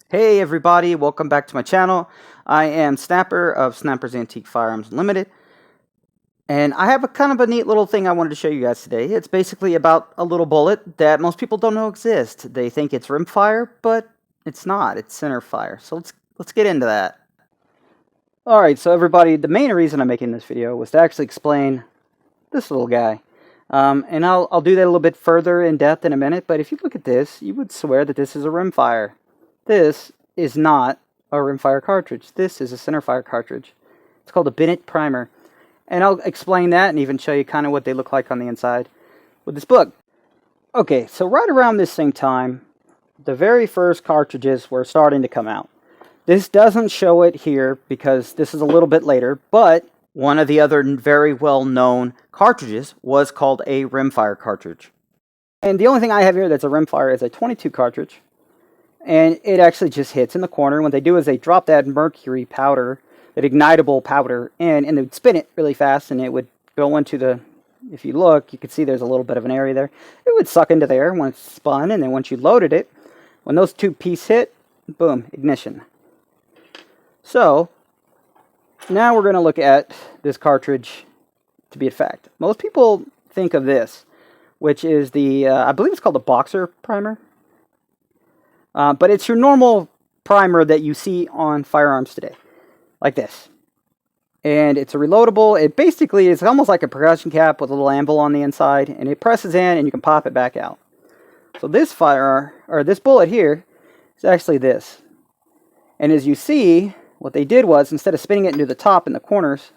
Hey everybody, welcome back to my channel. I am Snapper of Snapper's Antique Firearms Unlimited. And I have a kind of a neat little thing I wanted to show you guys today. It's basically about a little bullet that most people don't know exists. They think it's rimfire, but it's not. It's centerfire. So let's get into that. Alright, so everybody, the main reason I'm making this video was to actually explain this little guy. And I'll do that a little bit further in depth in a minute, but if you look at this, you would swear that this is a rimfire. This is not a rimfire cartridge. This is a centerfire cartridge. It's called a Bennett primer. And I'll explain that and even show you kind of what they look like on the inside with this book. Okay, so right around this same time, the very first cartridges were starting to come out. This doesn't show it here because this is a little bit later, but one of the other very well-known cartridges was called a rimfire cartridge. And the only thing I have here that's a rimfire is a 22 cartridge. And it actually just hits in the corner. What they do is they drop that mercury powder, that ignitable powder in, and they would spin it really fast, and it would go into the, if you look, you can see there's a little bit of an area there. It would suck into there when it's spun, and then once you loaded it, when those two pieces hit, boom, ignition. So, now we're going to look at this cartridge to be a fact. Most people think of this, which is the, I believe it's called the boxer primer. But it's your normal primer that you see on firearms today, like this. And it's a reloadable. It basically is almost like a percussion cap with a little anvil on the inside, and it presses in and you can pop it back out. So this this bullet here is actually this. And as you see, what they did was, instead of spinning it into the top and the corners,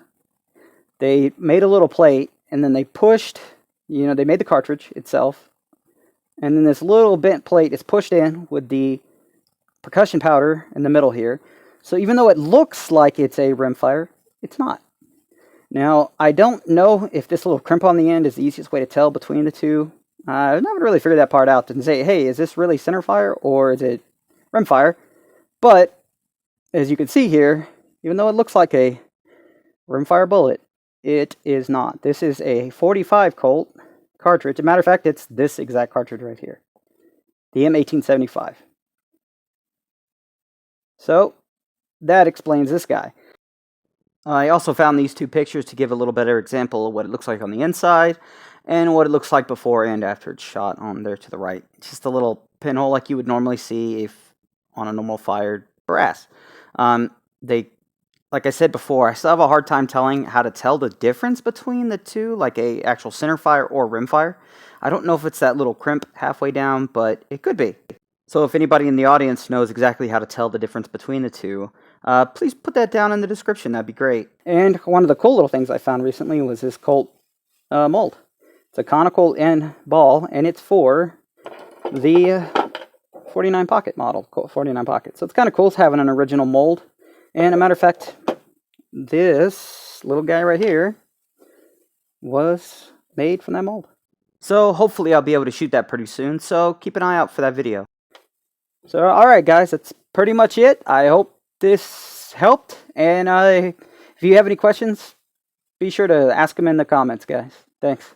they made a little plate, and then they pushed, they made the cartridge itself. And then this little bent plate is pushed in with the percussion powder in the middle here. So even though it looks like it's a rimfire, it's not. Now, I don't know if this little crimp on the end is the easiest way to tell between the two. I've never really figured that part out to say, hey, is this really centerfire or is it rimfire? But, as you can see here, even though it looks like a rimfire bullet, it is not. This is a 45 Colt cartridge. As a matter of fact, it's this exact cartridge right here, the M1875. So that explains this guy. I also found these two pictures to give a little better example of what it looks like on the inside and what it looks like before and after it's shot on there to the right. It's just a little pinhole like you would normally see if on a normal fired brass. Like I said before, I still have a hard time telling how to tell the difference between the two, like a actual centerfire or rimfire. I don't know if it's that little crimp halfway down, but it could be. So if anybody in the audience knows exactly how to tell the difference between the two, please put that down in the description. That'd be great. And one of the cool little things I found recently was this Colt mold. It's a conical end ball, and it's for the 49 pocket model, Colt 49 pocket. So it's kind of cool having an original mold. And a matter of fact, this little guy right here was made from that mold. So hopefully I'll be able to shoot that pretty soon, so keep an eye out for that video. So alright guys, that's pretty much it. I hope this helped, and if you have any questions, be sure to ask them in the comments, guys. Thanks.